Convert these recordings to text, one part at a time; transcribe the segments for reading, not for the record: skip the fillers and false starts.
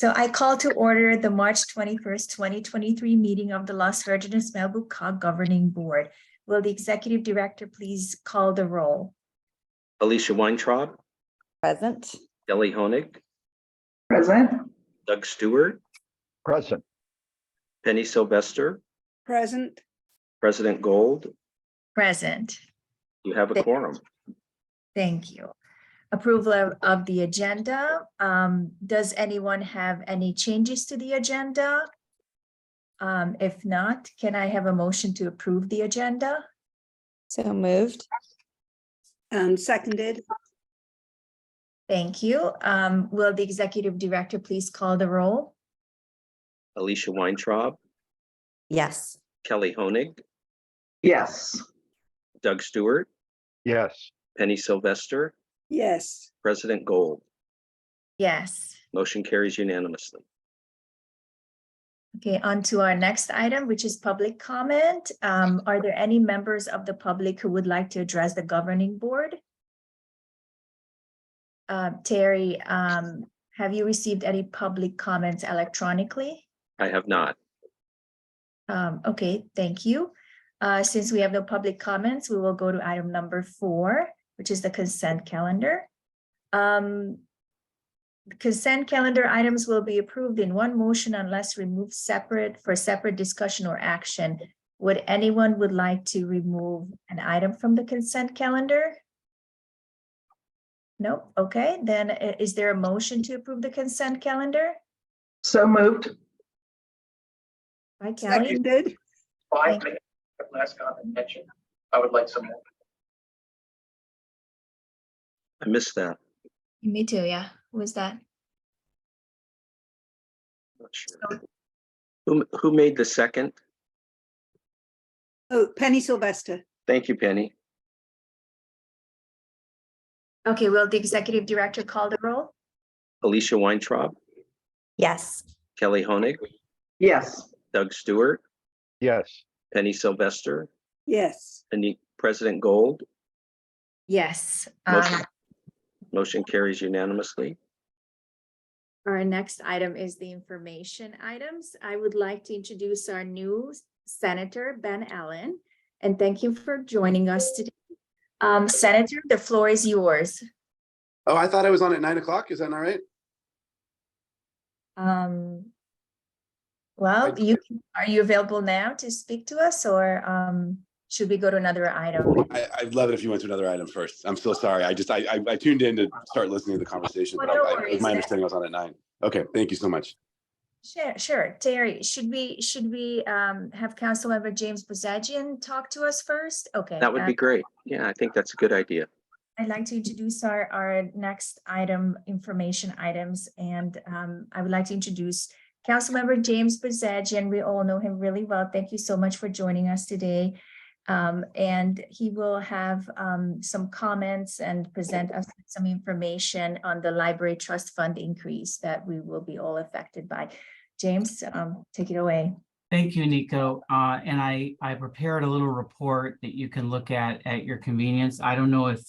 So I call to order the March 21st, 2023 meeting of the Los Virgenes-Malibu COG Governing Board. Will the Executive Director please call the roll? Alicia Weintraub, Present. Kelly Honig, Present. Doug Stewart, Present. Penny Sylvester, Present. President Gold. Present. You have a quorum. Thank you. Approval of the agenda. Does anyone have any changes to the agenda? If not, can I have a motion to approve the agenda? So moved. Seconded. Thank you. Will the Executive Director please call the roll? Alicia Weintraub, Yes. Kelly Honig, Yes. Doug Stewart, Yes. Penny Sylvester, Yes. President Gold. Yes. Motion carries unanimously. Okay, on to our next item, which is public comment. Are there any members of the public who would like to address the governing board? Terry, have you received any public comments electronically? I have not. Okay, thank you. Since we have no public comments, we will go to item number 4, which is the consent calendar. The consent calendar items will be approved in one motion unless removed for separate discussion or action. Would anyone would like to remove an item from the consent calendar? No. Okay, then is there a motion to approve the consent calendar? So moved. By Kelly. Seconded. Fine. Last comment mentioned. I would like some more. I missed that. Me too, yeah. Who was that? Not sure. Who made the second? Oh, Penny Sylvester. Thank you, Penny. Okay, will the Executive Director call the roll? Alicia Weintraub, Yes. Kelly Honig, Yes. Doug Stewart, Yes. Penny Sylvester, Yes. and President Gold. Yes. Motion carries unanimously. Our next item is the information items. I would like to introduce our new Senator, Ben Allen, and thank you for joining us today. Senator, the floor is yours. Oh, I thought I was on at 9 o'clock. Is that not right? Well, are you available now to speak to us, or should we go to another item? I'd love it if you went to another item first. I'm so sorry. I tuned in to start listening to the conversation, but No it was worries. my understanding I was on at 9. Okay, thank you so much. Sure. Terry, should we have Councilmember James Bozajian talk to us first? Okay. That would be great. Yeah, I think that's a good idea. I'd like to introduce our next item, information items, and I would like to introduce Councilmember James Bozajian. We all know him really well. Thank you so much for joining us today. And he will have some comments and present us with some information on the library trust fund increase that we will be all affected by. James, take it away. Thank you, Eniko. And I prepared a little report that you can look at your convenience. I don't know if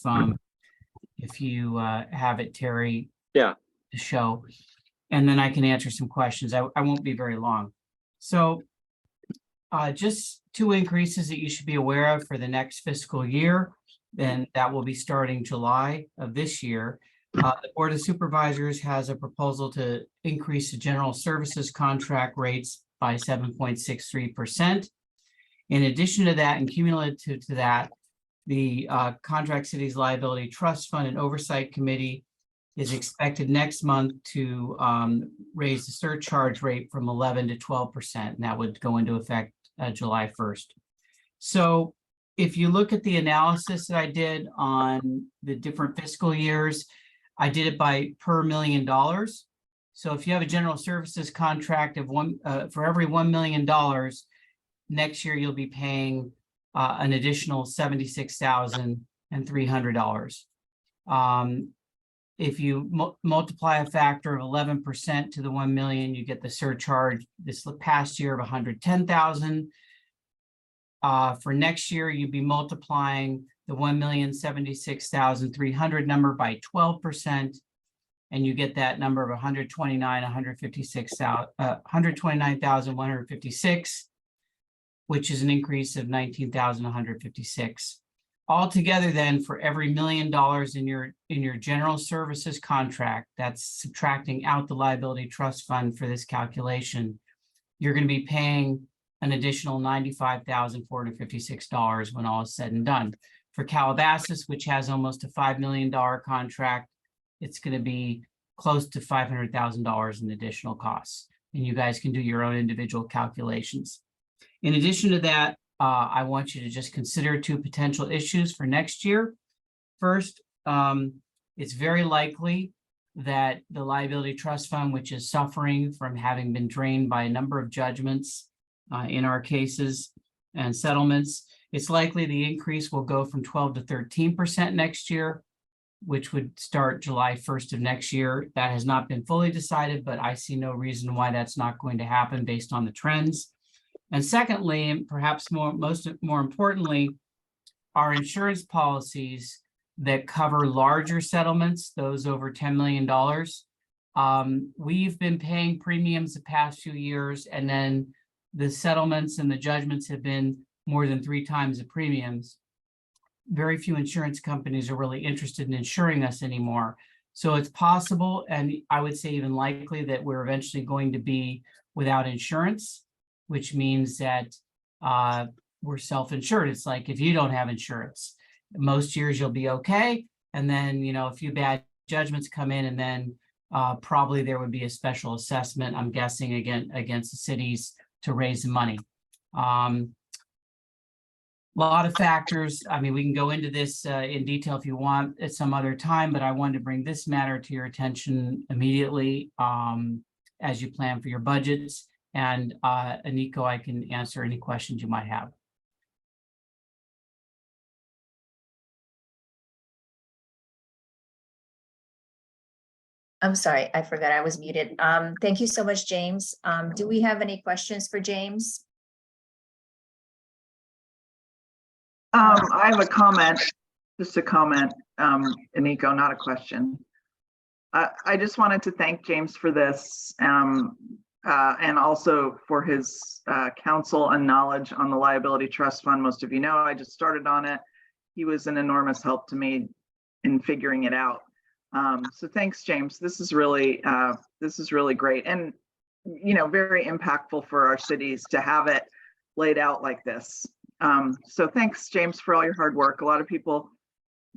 you have it, Terry. Yeah. To show, and then I can answer some questions. I won't be very long. So just 2 increases that you should be aware of for the next fiscal year. Then that will be starting July of this year. The Board of Supervisors has a proposal to increase the general services contract rates by 7.63%. In addition to that, and cumulative to that, the Contract Cities Liability Trust Fund and Oversight Committee is expected next month to raise the surcharge rate from 11 to 12%, and that would go into effect July 1st. So if you look at the analysis that I did on the different fiscal years, I did it by per $1 million. So if you have a general services contract of for every $1 million, next year you'll be paying an additional $76,300. If you multiply a factor of 11% to the 1 million, you get the surcharge this past year of $110,000. For next year, you'd be multiplying the 1,076,300 number by 12%, and you get that number of 129,156, which is an increase of 19,156. Altogether, then, for every $1 million in your general services contract, that's subtracting out the liability trust fund for this calculation, you're going to be paying an additional $95,456 when all is said and done. For Calabasas, which has almost a $5 million contract, it's going to be close to $500,000 in additional costs. And you guys can do your own individual calculations. In addition to that, I want you to just consider two potential issues for next year. First, it's very likely that the liability trust fund, which is suffering from having been drained by a number of judgments in our cases and settlements, it's likely the increase will go from 12 to 13% next year, which would start July 1st of next year. That has not been fully decided, but I see no reason why that's not going to happen based on the trends. And secondly, and perhaps more importantly, our insurance policies that cover larger settlements, those over $10 million. We've been paying premiums the past few years, and then the settlements and the judgments have been more than 3 times the premiums. Very few insurance companies are really interested in insuring us anymore. So it's possible, and I would say even likely, that we're eventually going to be without insurance, which means that we're self-insured. It's like if you don't have insurance, most years you'll be okay. And then, a few bad judgments come in, and then probably there would be a special assessment, I'm guessing, against the cities to raise the money. A lot of factors. I mean, we can go into this in detail if you want at some other time, but I wanted to bring this matter to your attention immediately as you plan for your budgets. And Eniko, I can answer any questions you might have. I'm sorry, I forgot I was muted. Thank you so much, James. Do we have any questions for James? I have a comment, just a comment, Eniko, not a question. I just wanted to thank James for this and also for his counsel and knowledge on the liability trust fund. Most of you know, I just started on it. He was an enormous help to me in figuring it out. So thanks, James. This is really great, and very impactful for our cities to have it laid out like this. So thanks, James, for all your hard work. A lot of people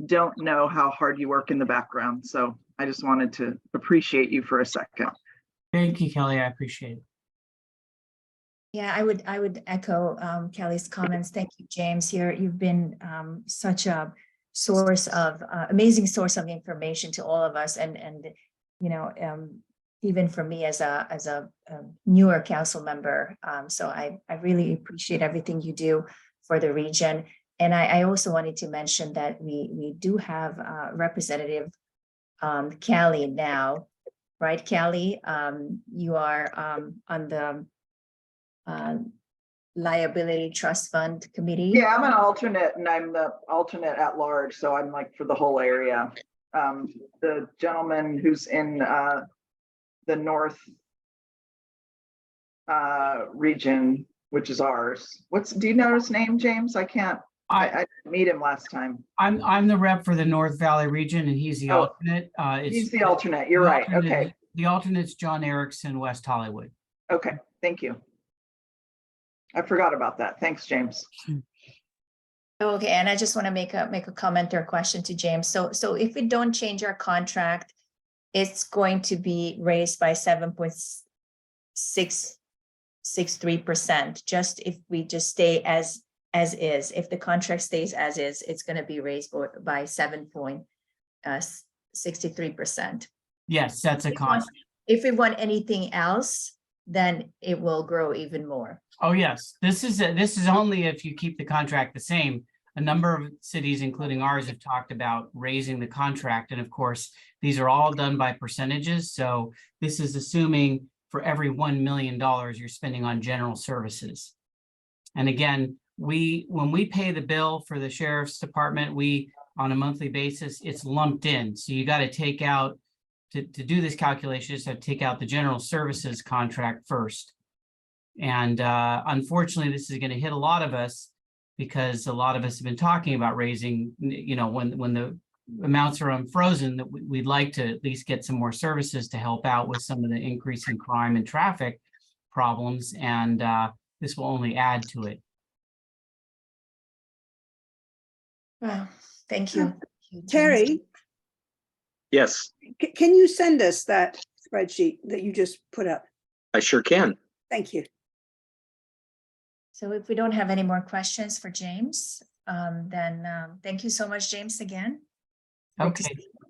don't know how hard you work in the background. So I just wanted to appreciate you for a second. Thank you, Kelly. I appreciate it. Yeah, I would echo Kelly's comments. Thank you, James. You've been such a source of amazing source of information to all of us, and even for me as a newer council member. So I really appreciate everything you do for the region. And I also wanted to mention that we do have Representative Callie now, right, Callie? You are on the Liability Trust Fund Committee. Yeah, I'm an alternate, and I'm the alternate at large, so I'm like for the whole area. The gentleman who's in the North region, which is ours. Do you know his name, James? I can't. I didn't meet him last time. I'm the rep for the North Valley region, and he's the alternate. He's the alternate. You're right. Okay. The alternate's John Erickson, West Hollywood. Okay. Thank you. I forgot about that. Thanks, James. Okay, and I just want to make a comment or question to James. So if we don't change our contract, it's going to be raised by 7.663%. Just if we just stay as is, if the contract stays as is, it's going to be raised by 7.63%. Yes, that's a constant. If we want anything else, then it will grow even more. Oh, yes. This is only if you keep the contract the same. A number of cities, including ours, have talked about raising the contract. And of course, these are all done by percentages. So this is assuming for every $1 million you're spending on general services. And again, when we pay the bill for the sheriff's department, on a monthly basis, it's lumped in. So you got to take out to do this calculation, is to take out the general services contract first. And unfortunately, this is going to hit a lot of us because a lot of us have been talking about raising, when the amounts are unfrozen, that we'd like to at least get some more services to help out with some of the increase in crime and traffic problems. And this will only add to it. Wow, thank you. Terry, Yes, can you send us that spreadsheet that you just put up? I sure can. Thank you. So if we don't have any more questions for James, then thank you so much, James, again. Great to Okay, see you.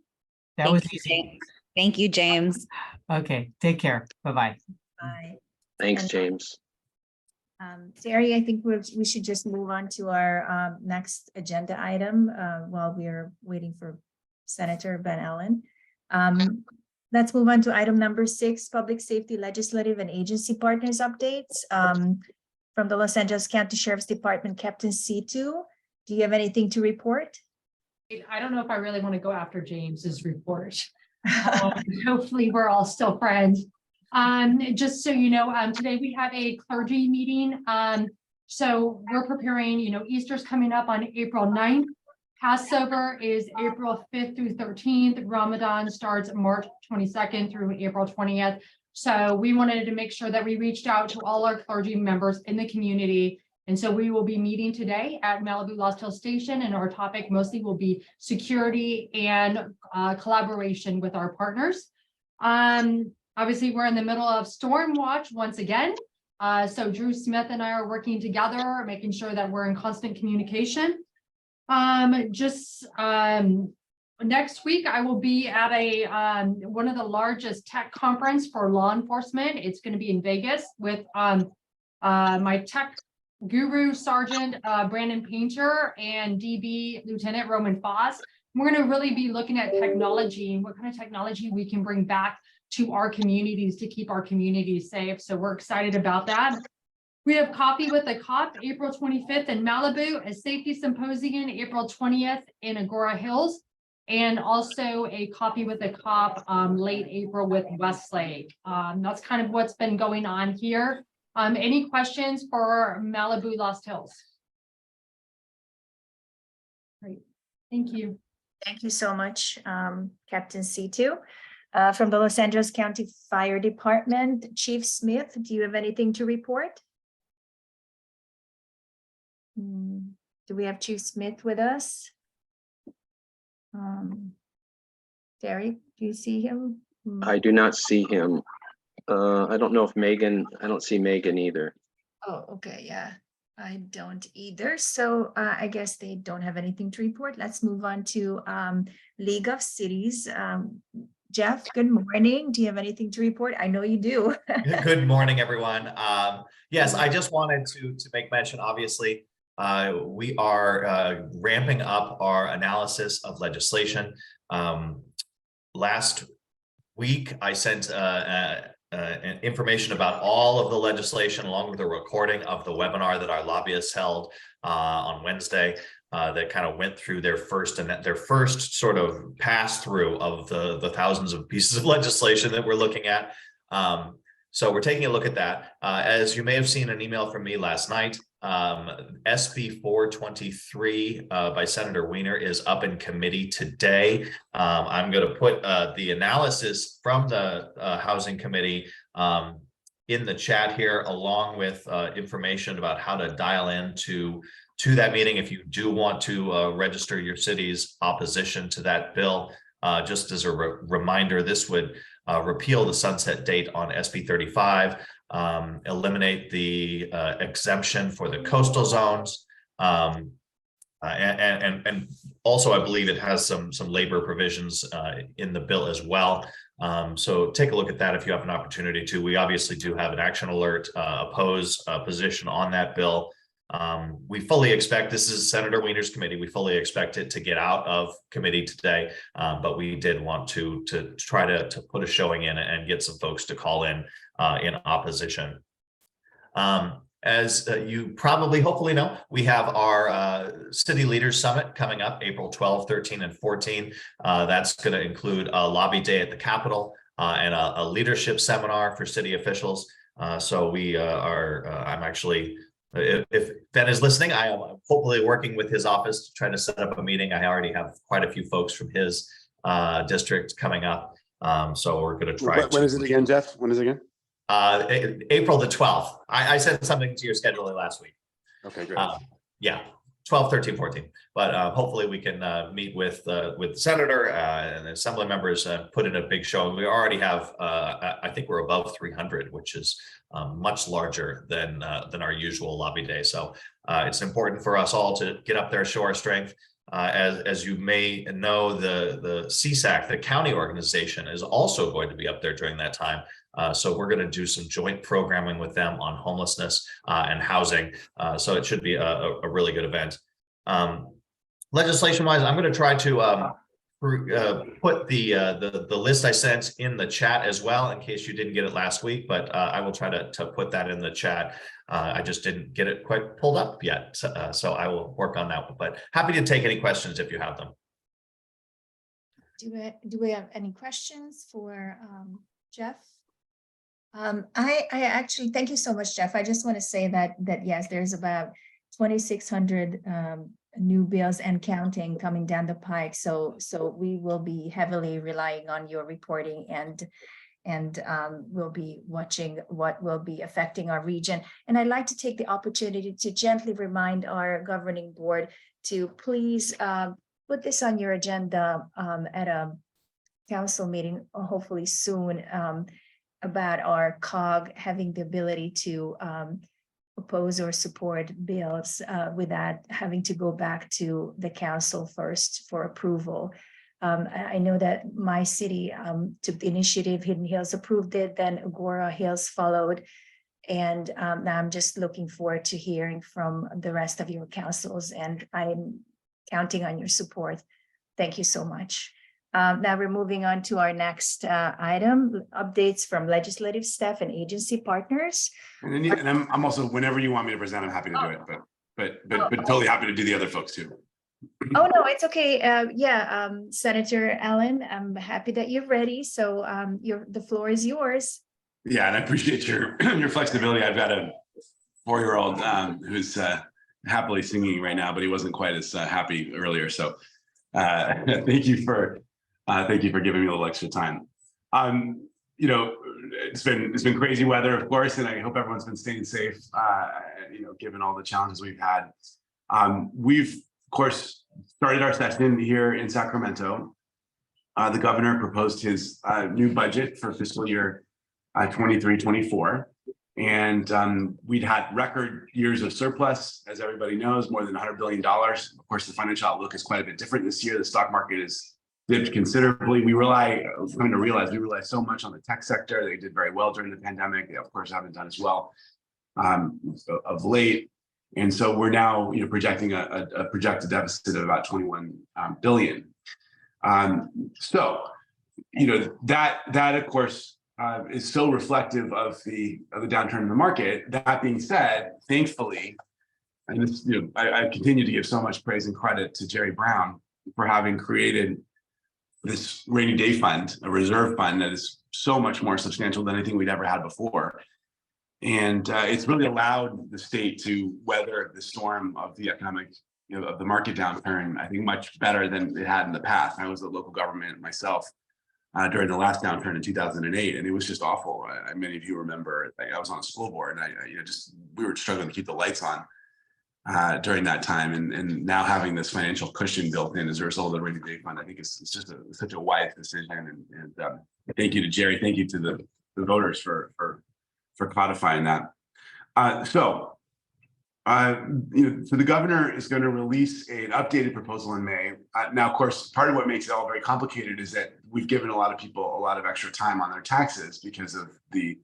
that was easy. James. Thank you, James. Okay, take care. Bye-bye. Bye. Thanks, And- James. Terry, I think we should just move on to our next agenda item while we're waiting for Senator Ben Allen. Let's move on to item number 6, Public Safety Legislative and Agency Partners Updates. From the Los Angeles County Sheriff's Department, Captain C2, do you have anything to report? I don't know if I really want to go after James's report. Hopefully we're all still friends. Just so you know, today we have a clergy meeting. So we're preparing, Easter's coming up on April 9th. Passover is April 5th through 13th. Ramadan starts March 22nd through April 20th. So we wanted to make sure that we reached out to all our clergy members in the community. And so we will be meeting today at Malibu Lost Hill Station, and our topic mostly will be security and collaboration with our partners. Obviously, we're in the middle of storm watch once again. So Drew Smith and I are working together, making sure that we're in constant communication. Next week, I will be at one of the largest tech conference for law enforcement. It's going to be in Vegas with my tech guru sergeant Brandon Painter and DB Lieutenant Roman Foss. We're going to really be looking at technology and what kind of technology we can bring back to our communities to keep our communities safe. So we're excited about that. We have Coffee with a Cop, April 25th in Malibu, a safety symposium, April 20th in Agoura Hills, and also a Coffee with a Cop late April with Westlake. That's kind of what's been going on here. Any questions for Malibu Lost Hills? Great, thank you. Thank you so much, Captain C2. From the Los Angeles County Fire Department, Chief Smith, do you have anything to report? Do we have Chief Smith with us? Terry, do you see him? I do not see him. I don't know if Megan, I don't see Megan either. Oh, okay, yeah, I don't either. So I guess they don't have anything to report. Let's move on to League of Cities. Jeff, good morning. Do you have anything to report? I know you do. Good morning, everyone. Yes, I just wanted to make mention, obviously, we are ramping up our analysis of legislation. Last week, I sent information about all of the legislation along with a recording of the webinar that our lobbyists held on Wednesday that kind of went through their first sort of pass through of the thousands of pieces of legislation that we're looking at. So we're taking a look at that. As you may have seen an email from me last night, SB 423 by Senator Weiner is up in committee today. I'm going to put the analysis from the Housing Committee in the chat here, along with information about how to dial in to that meeting if you do want to register your city's opposition to that bill. Just as a reminder, this would repeal the sunset date on SB 35, eliminate the exemption for the coastal zones, and also I believe it has some labor provisions in the bill as well. So take a look at that if you have an opportunity to. We obviously do have an action alert oppose position on that bill. We fully expect, this is Senator Weiner's committee, we fully expect it to get out of committee today, but we did want to try to put a showing in and get some folks to call in opposition. As you probably hopefully know, we have our City Leaders Summit coming up April 12, 13, and 14. That's going to include a lobby day at the Capitol and a leadership seminar for city officials. So we I'm actually, if Ben is listening, I am hopefully working with his office to try to set up a meeting. I already have quite a few folks from his district coming up. So we're going to try. When is it again, Jeff? When is it again? April the 12th. I sent something to your scheduling last week. Okay, great. Yeah, 12, 13, 14. But hopefully we can meet with the senator and the assembly members and put in a big show. We already have, I think we're above 300, which is much larger than our usual lobby day. So it's important for us all to get up there, show our strength. As you may know, the CSAC, the county organization, is also going to be up there during that time. So we're going to do some joint programming with them on homelessness and housing. So it should be a really good event. Legislation-wise, I'm going to try to put the list I sent in the chat as well, in case you didn't get it last week. But I will try to put that in the chat. I just didn't get it quite pulled up yet, so I will work on that. But happy to take any questions if you have them. Do we have any questions for Jeff? I actually, thank you so much, Jeff. I just want to say that yes, there's about 2,600 new bills and counting coming down the pike. So we will be heavily relying on your reporting, and we'll be watching what will be affecting our region. And I'd like to take the opportunity to gently remind our governing board to please put this on your agenda at a council meeting, hopefully soon, about our COG having the ability to oppose or support bills without having to go back to the council first for approval. I know that my city took the initiative, Hidden Hills approved it, then Agoura Hills followed. And now I'm just looking forward to hearing from the rest of your councils, and I'm counting on your support. Thank you so much. Now we're moving on to our next item, updates from legislative staff and agency partners. And I'm also, whenever you want me to present, I'm happy to do it, but totally happy to do the other folks too. Oh, no, it's okay. Senator Allen, I'm happy that you're ready. So the floor is yours. Yeah, and I appreciate your flexibility. I've got a 4-year-old who's happily singing right now, but he wasn't quite as happy earlier. So thank you for giving me a little extra time. You know, it's been crazy weather, of course, and I hope everyone's been staying safe. You know, given all the challenges we've had, we've of course started our session here in Sacramento. The governor proposed his new budget for fiscal year 23-24, and we'd had record years of surplus, as everybody knows, more than $100 billion. Of course, the financial outlook is quite a bit different this year. The stock market is dipped considerably. We rely so much on the tech sector. They did very well during the pandemic. They, of course, haven't done as well of late. And so we're now, you know, projecting a projected deficit of about 21 billion. So, you know, that of course is still reflective of the downturn in the market. That being said, thankfully, and this, you know, I continue to give so much praise and credit to Jerry Brown for having created this rainy day fund, a reserve fund that is so much more substantial than anything we'd ever had before. And it's really allowed the state to weather the storm of the economic, you know, of the market downturn, I think much better than it had in the past. I was a local government myself during the last downturn in 2008, and it was just awful. Many of you remember, I was on a school board, and we were struggling to keep the lights on during that time. And now having this financial cushion built in as a result of the rainy day fund, I think it's just such a wise decision. And thank you to Jerry. Thank you to the voters for codifying that. So the governor is going to release an updated proposal in May. Now, of course, part of what makes it all very complicated is that we've given a lot of people a lot of extra time on their taxes because of the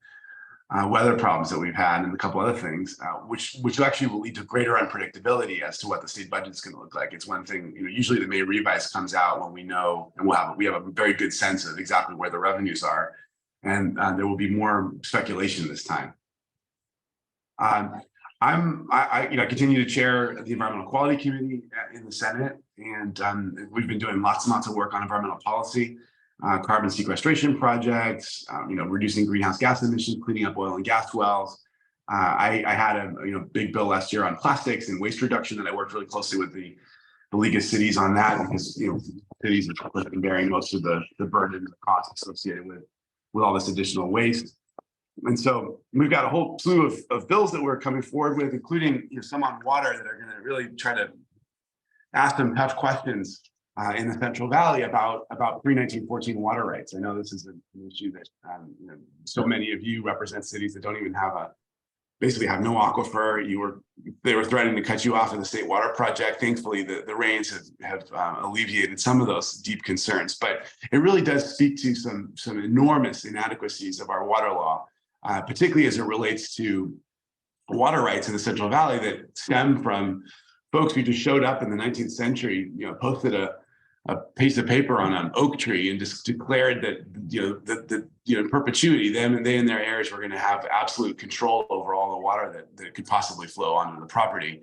weather problems that we've had and a couple other things, which actually will lead to greater unpredictability as to what the state budget is going to look like. It's one thing, you know, usually the May revise comes out when we know, and we have a very good sense of exactly where the revenues are. And there will be more speculation this time. I continue to chair the Environmental Quality Committee in the Senate, and we've been doing lots and lots of work on environmental policy, carbon sequestration projects, reducing greenhouse gas emissions, cleaning up oil and gas wells. I had a big bill last year on plastics and waste reduction that I worked really closely with the League of Cities on that, because cities have been bearing most of the burden and the cost associated with all this additional waste. And so we've got a whole slew of bills that we're coming forward with, including some on water, that are going to really try to ask them tough questions in the Central Valley about pre-1914 water rights. I know this is an issue that so many of you represent cities that don't even have basically have no aquifer. They were threatening to cut you off in the state water project. Thankfully, the rains have alleviated some of those deep concerns, but it really does speak to some enormous inadequacies of our water law, particularly as it relates to water rights in the Central Valley that stem from folks who just showed up in the 19th century, posted a piece of paper on an oak tree and just declared that in perpetuity, they and their heirs were going to have absolute control over all the water that could possibly flow onto the property.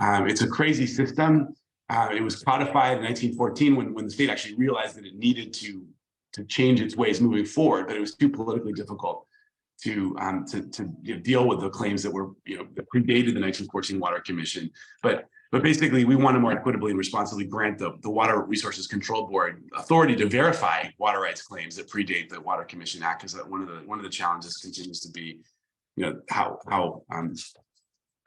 It's a crazy system. It was codified in 1914 when the state actually realized that it needed to change its ways moving forward, but it was too politically difficult to deal with the claims that were that predated the 1914 Water Commission. But basically, we want to more equitably and responsibly grant the Water Resources Control Board authority to verify water rights claims that predate the Water Commission Act, because one of the challenges continues to be, how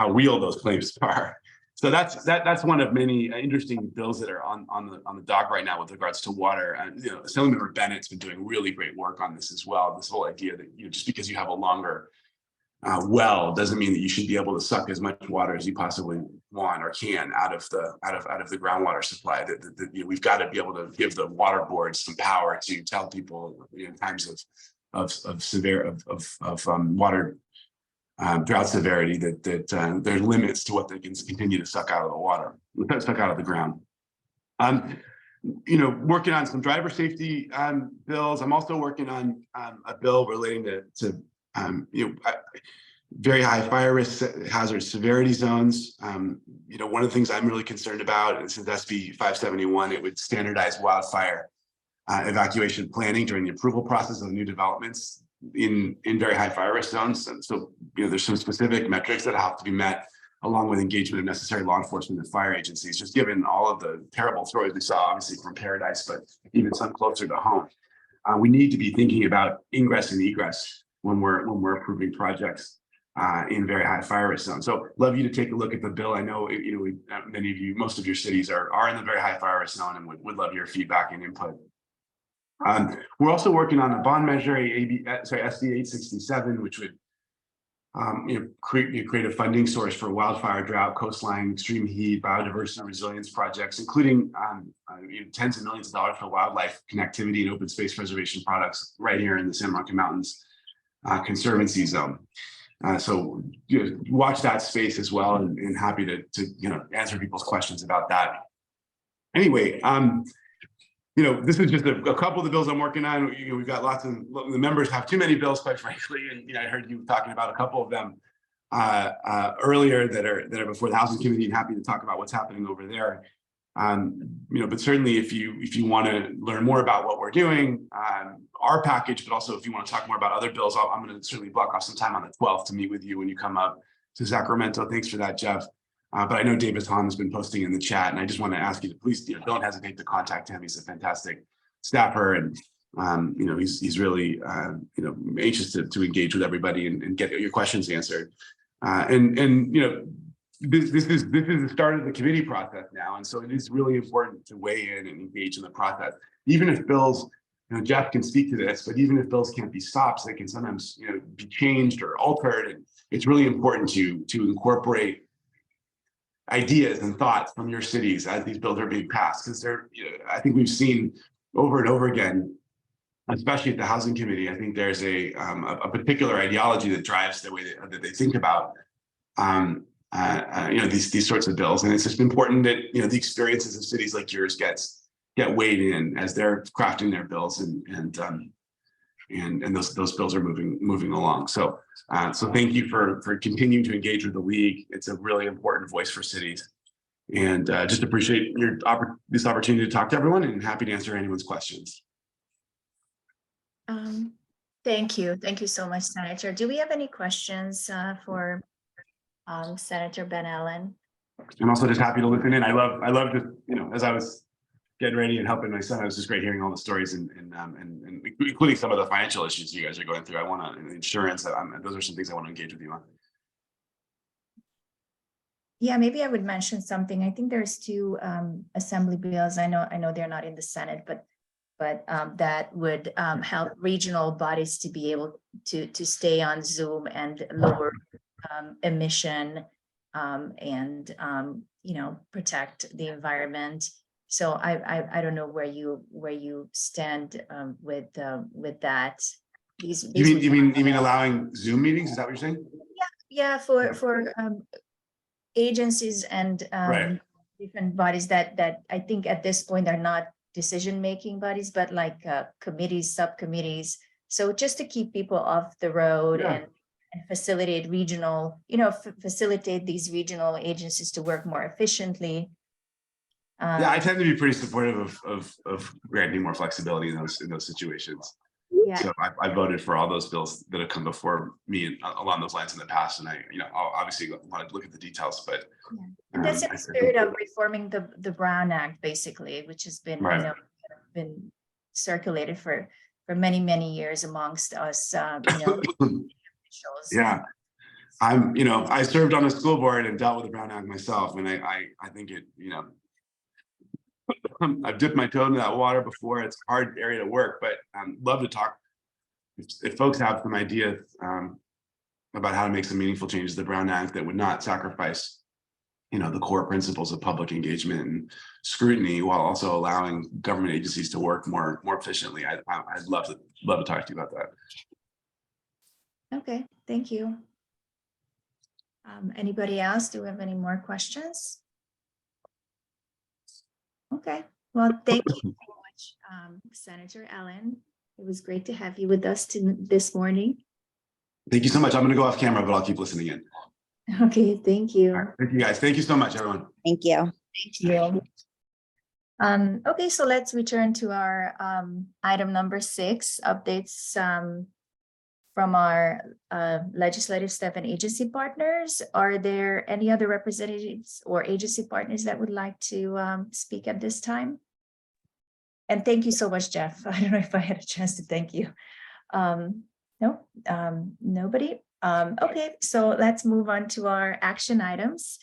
real those claims are. So that's one of many interesting bills that are on the dock right now with regards to water. And Assemblymember Bennett's been doing really great work on this as well. This whole idea that just because you have a longer well doesn't mean that you should be able to suck as much water as you possibly want or can out of the groundwater supply. That we've got to be able to give the water boards some power to tell people in times of water drought severity that there's limits to what they can continue to suck out of the water, suck out of the ground. Working on some driver safety bills. I'm also working on a bill relating to very high fire risk hazard severity zones. One of the things I'm really concerned about is SB 571. It would standardize wildfire evacuation planning during the approval process of new developments in very high fire risk zones. And so, there's some specific metrics that have to be met, along with engagement of necessary law enforcement and fire agencies, just given all of the terrible stories we saw, obviously from Paradise, but even some closer to home. We need to be thinking about ingress and egress when we're approving projects in very high fire risk zones. So love you to take a look at the bill. I know many of you, most of your cities are in the very high fire risk zone, and would love your feedback and input. We're also working on a bond measure, SB 867, which would create a funding source for wildfire, drought, coastline, extreme heat, biodiversity and resilience projects, including tens of millions of dollars for wildlife connectivity and open space preservation products right here in the Santa Monica Mountains Conservancy Zone. So watch that space as well, and happy to answer people's questions about that. Anyway, this is just a couple of the bills I'm working on. We've got the members have too many bills, quite frankly, and I heard you talking about a couple of them earlier that are before the Housing Committee, and happy to talk about what's happening over there. But certainly if you want to learn more about what we're doing, our package, but also if you want to talk more about other bills, I'm going to certainly block off some time on the 12th to meet with you when you come up to Sacramento. Thanks for that, Jeff. But I know David Hahn has been posting in the chat, and I just want to ask you to please don't hesitate to contact him. He's a fantastic staffer, and he's really anxious to engage with everybody and get your questions answered. This is the start of the committee process now, and so it is really important to weigh in and engage in the process. Even if bills, Jeff can speak to this, but even if bills can't be stopped, they can sometimes be changed or altered, and it's really important to incorporate ideas and thoughts from your cities as these bills are being passed, because I think we've seen over and over again, especially at the Housing Committee, I think there's a particular ideology that drives the way that they think about these sorts of bills, and it's just important that the experiences of cities like yours get weighed in as they're crafting their bills, and and those bills are moving along. So so thank you for continuing to engage with the league. It's a really important voice for cities, and just appreciate this opportunity to talk to everyone, and happy to answer anyone's questions. Thank you so much, Senator. Do we have any questions for Senator Ben Allen? I'm also just happy to listen in. I love just, as I was getting ready and helping my son, it was just great hearing all the stories and including some of the financial issues you guys are going through. I want to insurance. Those are some things I want to engage with you on. Yeah, maybe I would mention something. I think there's two assembly bills. I know they're not in the Senate, but that would help regional bodies to be able to stay on Zoom and lower emission and protect the environment. So I don't know where you stand with that. You mean allowing Zoom meetings? Is that what you're saying? Yeah, for agencies and Right. different bodies that I think at this point are not decision-making bodies, but like committees, subcommittees. So just to keep people off the road and facilitate regional, facilitate these regional agencies to work more efficiently. Yeah, I tend to be pretty supportive of granting more flexibility in those situations. Yeah. So I voted for all those bills that have come before me along those lines in the past, and I'll obviously want to look at the details, but that's in the spirit of reforming the Brown Act, basically, which has been been circulated for many years amongst us, officials. Yeah, I served on the school board and dealt with the Brown Act myself, and I think it, I've dipped my toe into that water before. It's a hard area to work, but love to talk. If folks have some ideas about how to make some meaningful changes to the Brown Act that would not sacrifice, the core principles of public engagement and scrutiny, while also allowing government agencies to work more efficiently, I'd love to talk to you about that. Okay, thank you. Anybody else? Do we have any more questions? Okay, well, thank you so much, Senator Allen. It was great to have you with us this morning. Thank you so much. I'm going to go off camera, but I'll keep listening in. Okay, thank you. Right, thank you guys. Thank you so much, everyone. Thank you. Thank you. Okay, so let's return to our item number 6, updates from our legislative staff and agency partners. Are there any other representatives or agency partners that would like to speak at this time? And thank you so much, Jeff. I don't know if I had a chance to thank you. No, nobody. Okay, so let's move on to our action items.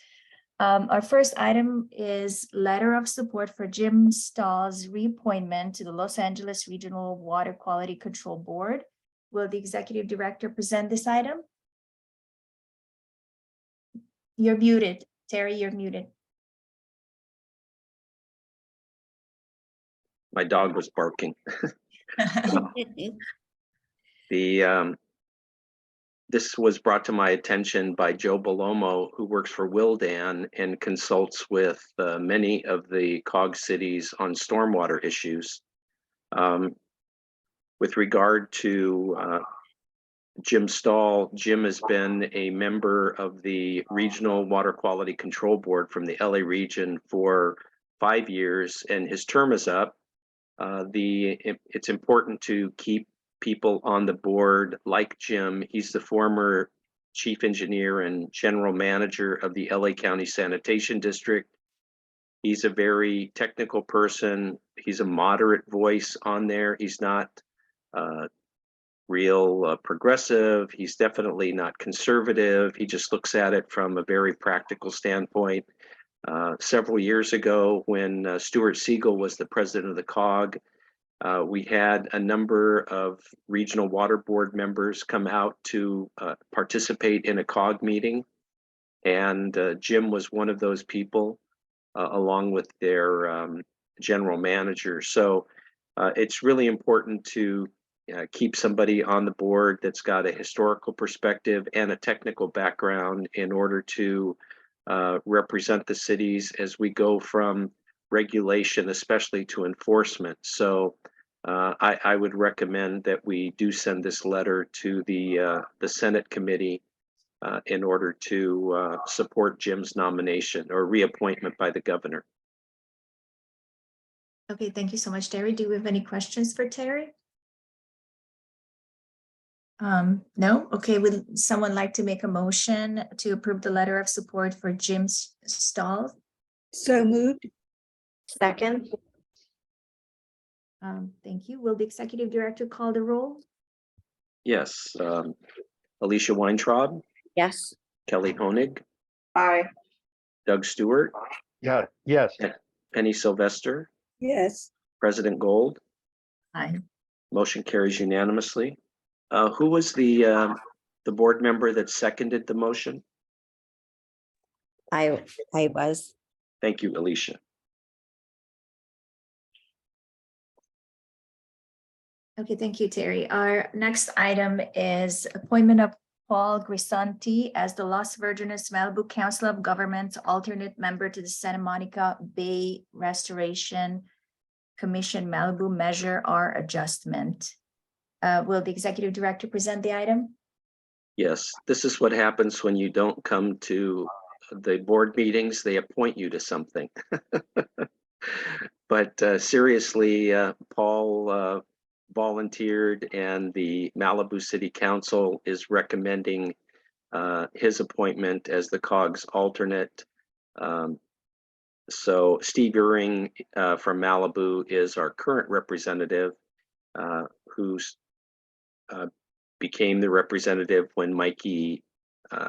Our first item is letter of support for Jim Stahl's reappointment to the Los Angeles Regional Water Quality Control Board. Will the executive director present this item? You're muted. Terry, you're muted. My dog was barking. This was brought to my attention by Joe Belomo, who works for Wildan and consults with many of the COG cities on stormwater issues. With regard to Jim Stahl, Jim has been a member of the Regional Water Quality Control Board from the LA region for 5 years, and his term is up. It's important to keep people on the board like Jim. He's the former chief engineer and general manager of the LA County Sanitation District. He's a very technical person. He's a moderate voice on there. He's not real progressive. He's definitely not conservative. He just looks at it from a very practical standpoint. Several years ago, when Stuart Siegel was the president of the COG, we had a number of regional water board members come out to participate in a COG meeting. And Jim was one of those people, along with their general manager. So it's really important to keep somebody on the board that's got a historical perspective and a technical background in order to represent the cities as we go from regulation, especially to enforcement. So I would recommend that we do send this letter to the Senate committee in order to support Jim's nomination or reappointment by the governor. Okay, thank you so much, Terry. Do we have any questions for Terry? No? Okay, would someone like to make a motion to approve the letter of support for Jim Stahl? So moved. Second. Thank you. Will the executive director call the roll? Yes. Alicia Weintraub, Yes. Kelly Honig, Aye. Doug Stewart, Yeah, yes, Penny Sylvester, Yes. President Gold. Aye. Motion carries unanimously. Who was the board member that seconded the motion? I was. Thank you, Alicia. Okay, thank you, Terry. Our next item is appointment of Paul Grisanti as the Los Virgenes-Malibu Council of Governments alternate member to the Santa Monica Bay Restoration Commission Malibu Measure R adjustment. Will the executive director present the item? Yes, this is what happens when you don't come to the board meetings. They appoint you to something. But seriously, Paul volunteered, and the Malibu City Council is recommending his appointment as the COG's alternate. So Steve Uring from Malibu is our current representative, who's became the representative when Mikey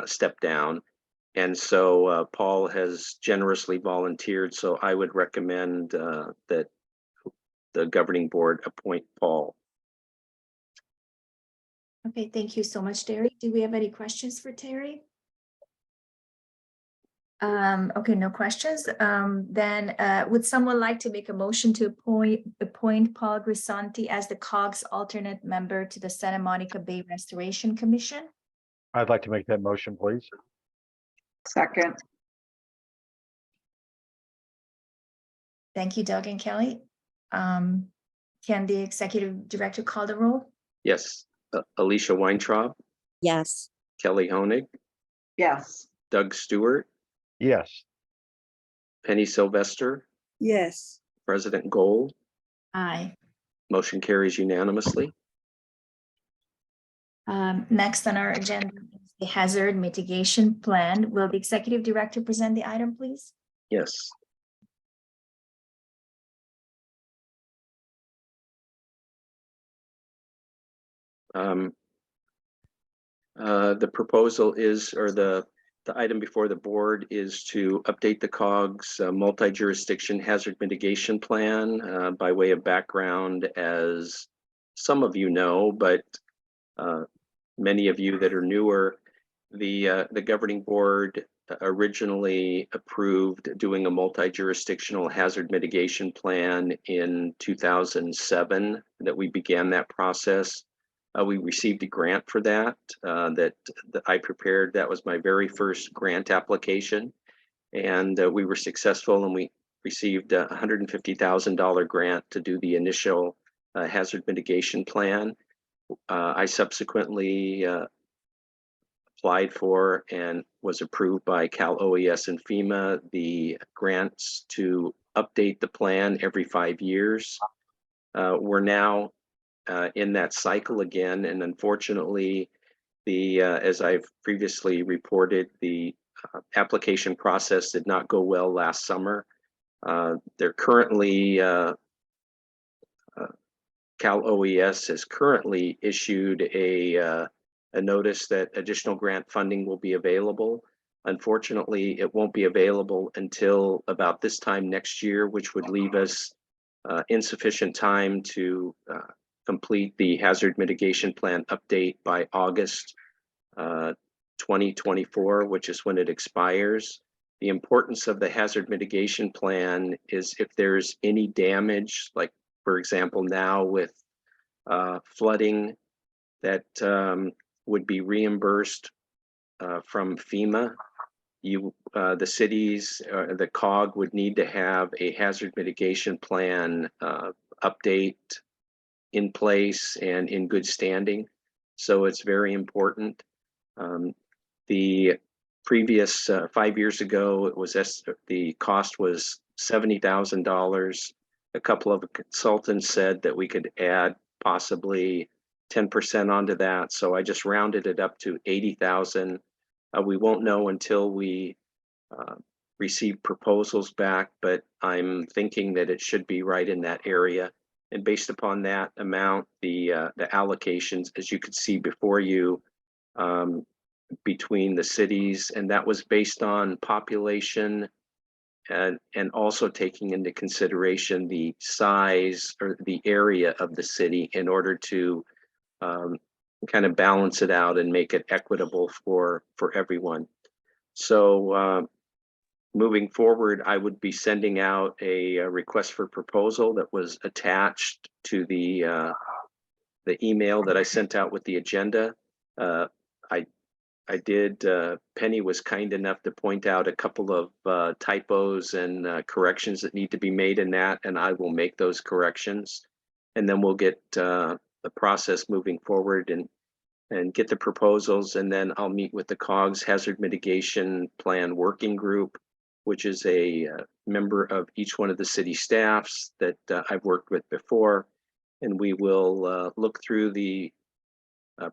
stepped down. And so Paul has generously volunteered. So I would recommend that the governing board appoint Paul. Okay, thank you so much, Terry. Do we have any questions for Terry? Okay, no questions. Then would someone like to make a motion to appoint Paul Grisanti as the COG's alternate member to the Santa Monica Bay Restoration Commission? I'd like to make that motion, please. Second. Thank you, Doug and Kelly. Can the executive director call the roll? Yes, Alicia Weintraub, Yes. Kelly Honig, Yes. Doug Stewart, Yes, Penny Sylvester, Yes. President Gold. Aye. Motion carries unanimously. Next on our agenda is the hazard mitigation plan. Will the executive director present the item, please? Yes. The proposal is, or the item before the board is to update the COG's multi-jurisdiction hazard mitigation plan. By way of background, as some of you know, but many of you that are newer, the governing board originally approved doing a multi-jurisdictional hazard mitigation plan in 2007, that we began that process. We received a grant for that, that I prepared. That was my very first grant application. And we were successful, and we received a $150,000 grant to do the initial hazard mitigation plan. I subsequently applied for and was approved by Cal OES and FEMA the grants to update the plan every 5 years. We're now in that cycle again, and unfortunately, as I've previously reported, the application process did not go well last summer. They're currently Cal OES has currently issued a notice that additional grant funding will be available. Unfortunately, it won't be available until about this time next year, which would leave us insufficient time to complete the hazard mitigation plan update by August 2024, which is when it expires. The importance of the hazard mitigation plan is if there's any damage, like for example now with flooding, that would be reimbursed from FEMA. The cities, the COG would need to have a hazard mitigation plan update in place and in good standing. So it's very important. The previous 5 years ago, it was the cost was $70,000. A couple of consultants said that we could add possibly 10% onto that. So I just rounded it up to 80,000. We won't know until we receive proposals back, but I'm thinking that it should be right in that area. And based upon that amount, the allocations, as you could see before you, between the cities, and that was based on population and also taking into consideration the size or the area of the city in order to kind of balance it out and make it equitable for everyone. So moving forward, I would be sending out a request for proposal that was attached to the email that I sent out with the agenda. I did, Penny was kind enough to point out a couple of typos and corrections that need to be made in that, and I will make those corrections. And then we'll get the process moving forward and get the proposals, and then I'll meet with the COGS Hazard Mitigation Plan Working Group, which is a member of each one of the city staffs that I've worked with before. And we will look through the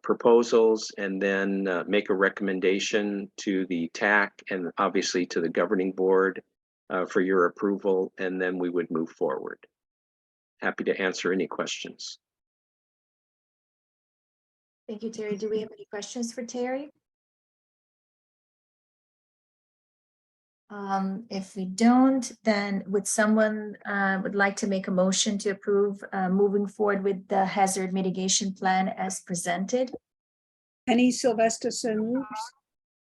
proposals and then make a recommendation to the TAC and obviously to the governing board for your approval, and then we would move forward. Happy to answer any questions. Thank you, Terry. Do we have any questions for Terry? If we don't, then would someone would like to make a motion to approve moving forward with the hazard mitigation plan as presented? Penny Sylvester so moves.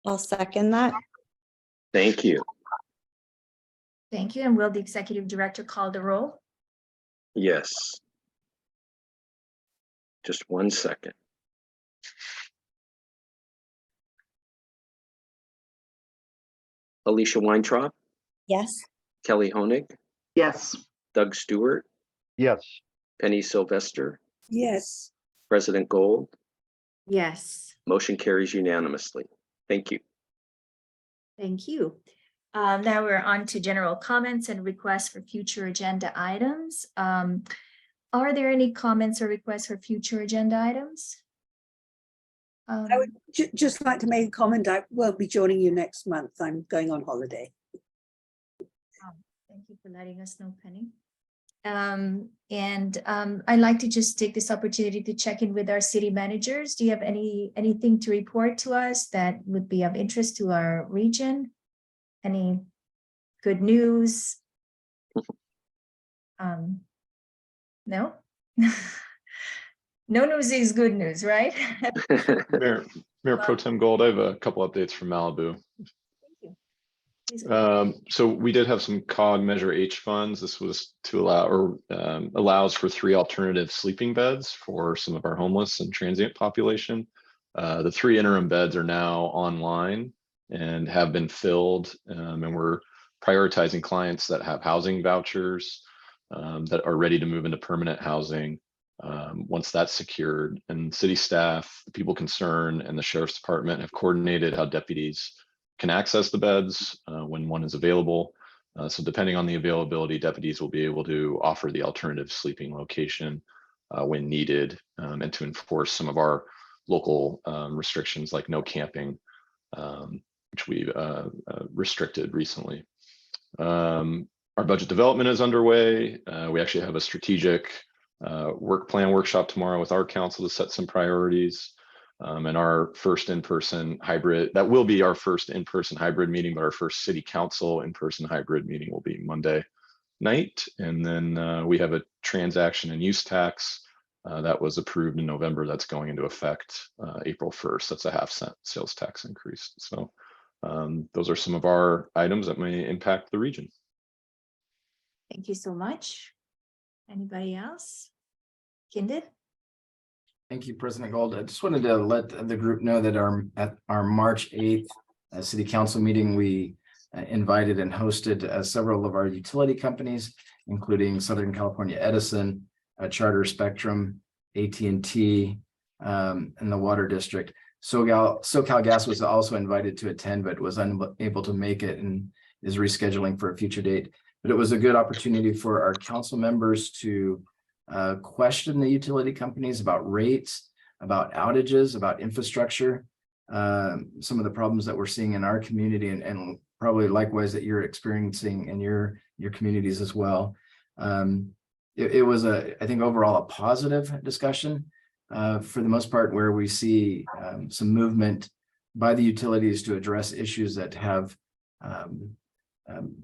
I'll second that. Thank you. Thank you. And will the executive director call the roll? Yes. Just 1 second. Alicia Weintraub, Yes. Kelly Honig, Yes. Doug Stewart, Yes. Penny Sylvester, Yes. President Gold. Yes. Motion carries unanimously. Thank you. Thank you. Now we're on to general comments and requests for future agenda items. Are there any comments or requests for future agenda items? I would just like to make a comment. I won't be joining you next month. I'm going on holiday. Thank you for letting us know, Penny. I'd like to just take this opportunity to check in with our city managers. Do you have anything to report to us that would be of interest to our region? Any good news? No? No news is good news, right? Mayor Pro Tem Gold, I have a couple updates from Malibu. Thank you. So we did have some COG Measure H funds. This was to allow or allows for 3 alternative sleeping beds for some of our homeless and transient population. The 3 interim beds are now online and have been filled, and we're prioritizing clients that have housing vouchers that are ready to move into permanent housing. Once that's secured, and city staff, the people concerned, and the sheriff's department have coordinated how deputies can access the beds when one is available. So depending on the availability, deputies will be able to offer the alternative sleeping location when needed, and to enforce some of our local restrictions like no camping, which we've restricted recently. Our budget development is underway. We actually have a strategic work plan workshop tomorrow with our council to set some priorities, and our first in-person hybrid, that will be our first in-person hybrid meeting, but our first city council in-person hybrid meeting will be Monday night. And then we have a transaction and use tax that was approved in November that's going into effect April 1st. That's a half-cent sales tax increase. So those are some of our items that may impact the region. Thank you so much. Anybody else? Kinded? Thank you, President Gold. I just wanted to let the group know that at our March 8th City Council meeting, we invited and hosted several of our utility companies, including Southern California Edison, Charter Spectrum, AT&T, and the Water District. SoCal Gas was also invited to attend, but was unable to make it and is rescheduling for a future date. But it was a good opportunity for our council members to question the utility companies about rates, about outages, about infrastructure, some of the problems that we're seeing in our community, and probably likewise that you're experiencing in your communities as well. It was I think overall a positive discussion for the most part, where we see some movement by the utilities to address issues that have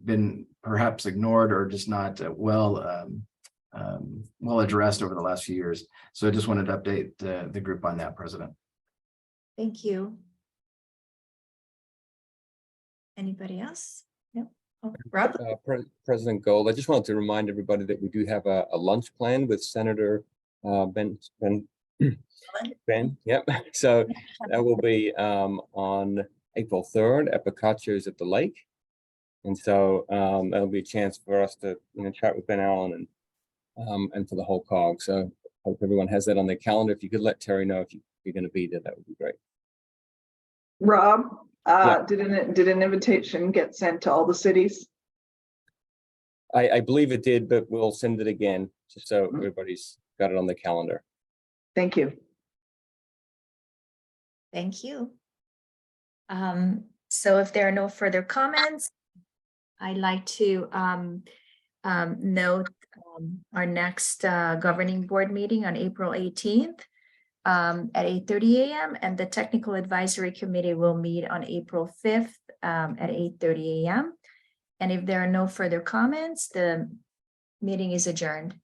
been perhaps ignored or just not well addressed over the last few years. So I just wanted to update the group on that, President. Thank you. Anybody else? No. Oh, Rob? President Gold, I just wanted to remind everybody that we do have a lunch plan with Senator Ben. Yep. So that will be on April 3rd at Picacio's at the lake. And so that'll be a chance for us to chat with Ben Allen and for the whole COG. So hope everyone has that on their calendar. If you could let Terry know if you're going to be there, that would be great. Rob, Yeah. did an invitation get sent to all the cities? I believe it did, but we'll send it again just so everybody's got it on the calendar. Thank you. Thank you. So if there are no further comments, I'd like to note our next governing board meeting on April 18th at 8:30 a.m. and the Technical Advisory Committee will meet on April 5th at 8:30 a.m. And if there are no further comments, the meeting is adjourned.